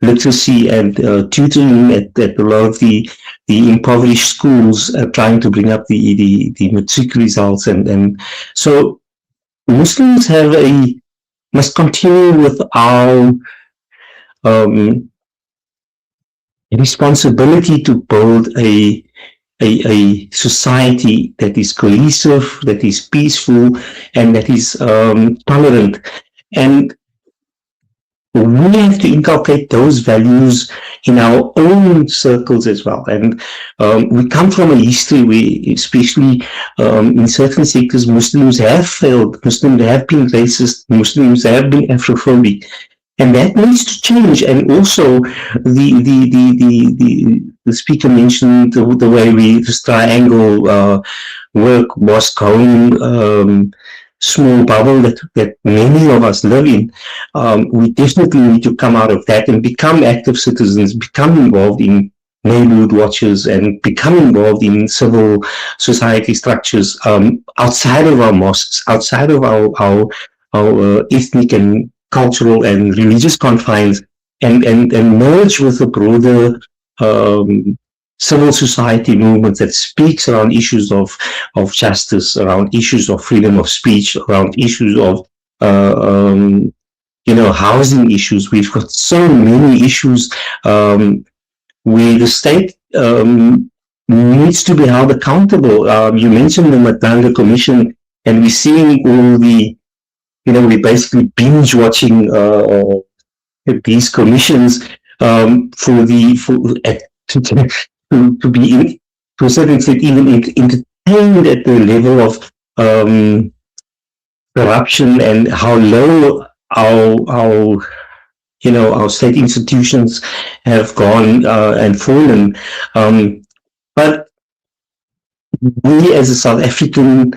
literacy and tutoring at a lot of the impoverished schools, trying to bring up the matric results, and so Muslims must continue with our responsibility to build a society that is cohesive, that is peaceful, and that is tolerant. And we have to inculcate those values in our own circles as well. And we come from a history where, especially in certain sectors, Muslims have failed, Muslims have been racist, Muslims have been Afrophobic. And that needs to change. And also, the speaker mentioned the way this triangle work was going, small bubble that many of us live in. We definitely need to come out of that and become active citizens, become involved in neighborhood watches, and become involved in civil society structures outside of our mosques, outside of our ethnic and cultural and religious confines, and merge with the broader civil society movement that speaks around issues of justice, around issues of freedom of speech, around issues of housing issues. We've got so many issues where the state needs to be held accountable. You mentioned the Matanga Commission, and we're seeing all the we basically binge watching these commissions to be to a certain extent even entertained at the level of corruption and how low our state institutions have gone and fallen. But we as a South African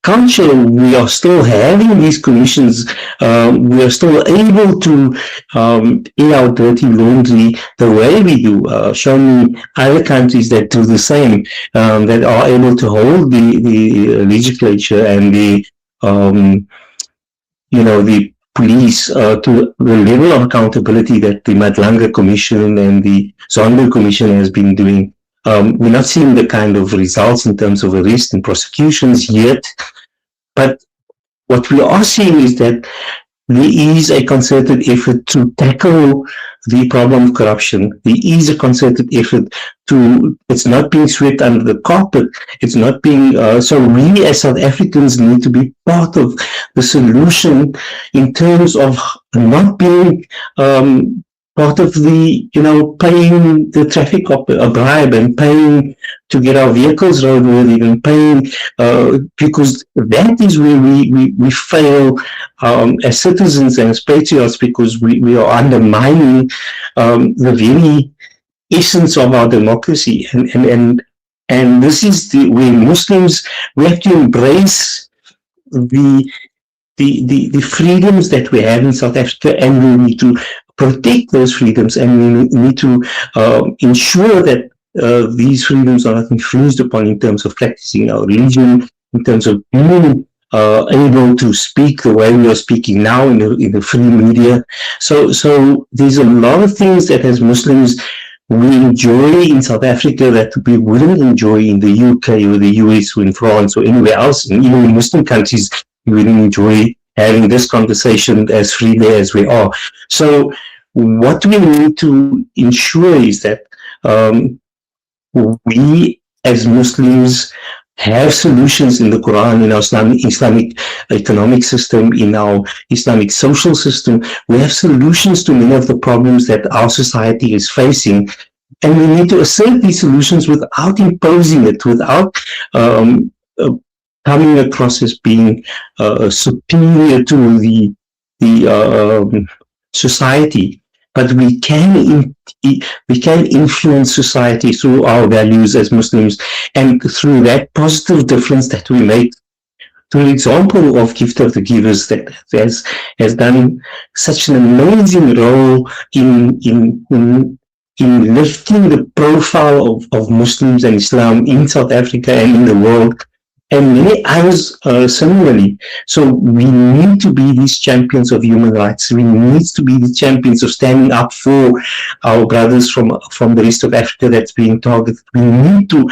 culture, we are still having these commissions. We are still able to air our dirty laundry the way we do. Show me other countries that do the same, that are able to hold the legislature and the police to the level of accountability that the Madlanga Commission and the Zondo Commission has been doing. We're not seeing the kind of results in terms of arrest and prosecutions yet, but what we are seeing is that there is a concerted effort to tackle the problem of corruption. There is a concerted effort it's not being swept under the carpet. It's not being, so we as South Africans need to be part of the solution in terms of not being, part of the, paying the traffic a bribe and paying to get our vehicles roadworthy and paying, because that is where we fail as citizens and as patriots, because we are undermining the very essence of our democracy. And this is where Muslims, we have to embrace the freedoms that we have in South Africa, and we need to protect those freedoms, and we need to ensure that these freedoms are not infringed upon in terms of practicing our religion, in terms of being able to speak the way we are speaking now in the free media. So there's a lot of things that as Muslims we enjoy in South Africa that we wouldn't enjoy in the UK or the US or in France or anywhere else. And even in Muslim countries, we wouldn't enjoy having this conversation as freely as we are. So what we need to ensure is that we as Muslims have solutions in the Quran, in our Islamic economic system, in our Islamic social system. We have solutions to many of the problems that our society is facing. And we need to assert these solutions without imposing it, without coming across as being superior to the society. But we can influence society through our values as Muslims, and through that positive difference that we make. To an example of Gift of the Givers that has done such an amazing role in lifting the profile of Muslims and Islam in South Africa and in the world, and many others similarly. So we need to be these champions of human rights. We need to be the champions of standing up for our brothers from the rest of Africa that's being targeted. We need to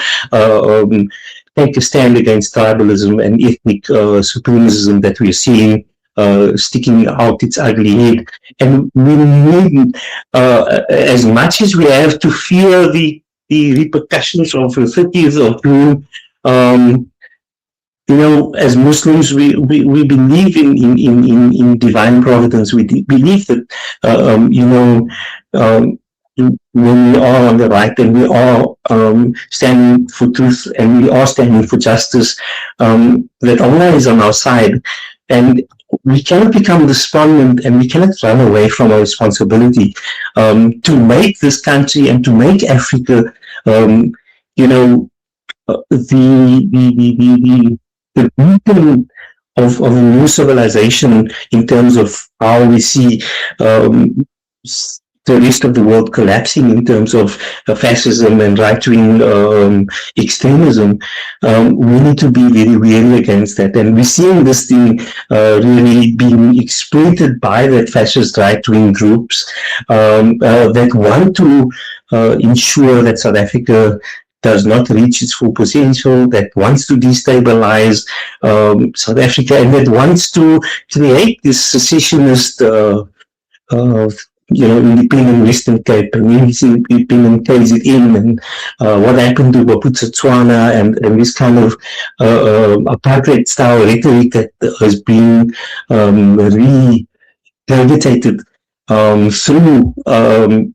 take a stand against tribalism and ethnic supremacism that we're seeing sticking out its ugly head. And we need, as much as we have to fear the repercussions of the 30th of June, as Muslims, we believe in divine providence. We believe that, when we are on the right and we are standing for truth and we are standing for justice, that Allah is on our side. And we cannot become despondent, and we cannot run away from our responsibility to make this country and to make Africa, the beacon of a new civilization in terms of how we see the rest of the world collapsing in terms of fascism and right-wing extremism. We need to be very wary against that. And we're seeing this thing really being exploited by that fascist right-wing groups that want to ensure that South Africa does not reach its full potential, that wants to destabilize South Africa, and that wants to create this secessionist independent Western Cape and independent KZN, and what happened to Botswana, and this kind of apartheid style rhetoric that has been regurgitated through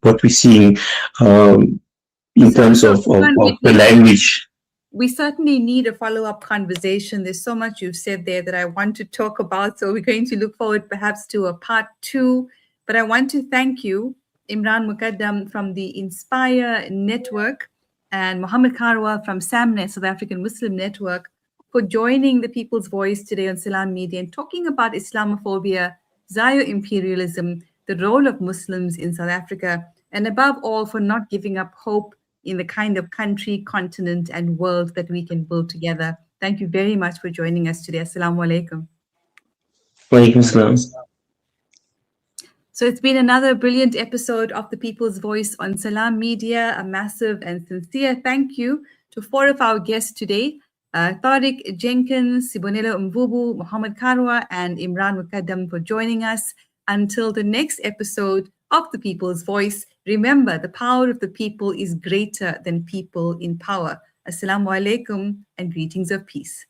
what we're seeing in terms of the language. We certainly need a follow-up conversation. There's so much you've said there that I want to talk about. So we're going to look forward perhaps to a part 2. But I want to thank you, Imraan Mukaddam from the Inspire Network and Mohamed Kharwa from SAMNET, South African Muslim Network, for joining the People's Voice today on Salam Media and talking about Islamophobia, Zio-Imperialism, the role of Muslims in South Africa, and above all, for not giving up hope in the kind of country, continent, and world that we can build together. Thank you very much for joining us today. Assalamu alaikum. Wa alaikum salam. So it's been another brilliant episode of The People's Voice on Salam Media. A massive and sincere thank you to 4 of our guests today, Tariq Jenkins, Sibonelo Mvubu, Mohamed Kharwa, and Imraan Mukaddam for joining us. Until the next episode of The People's Voice, remember, the power of the people is greater than people in power. Assalamu alaikum and greetings of peace.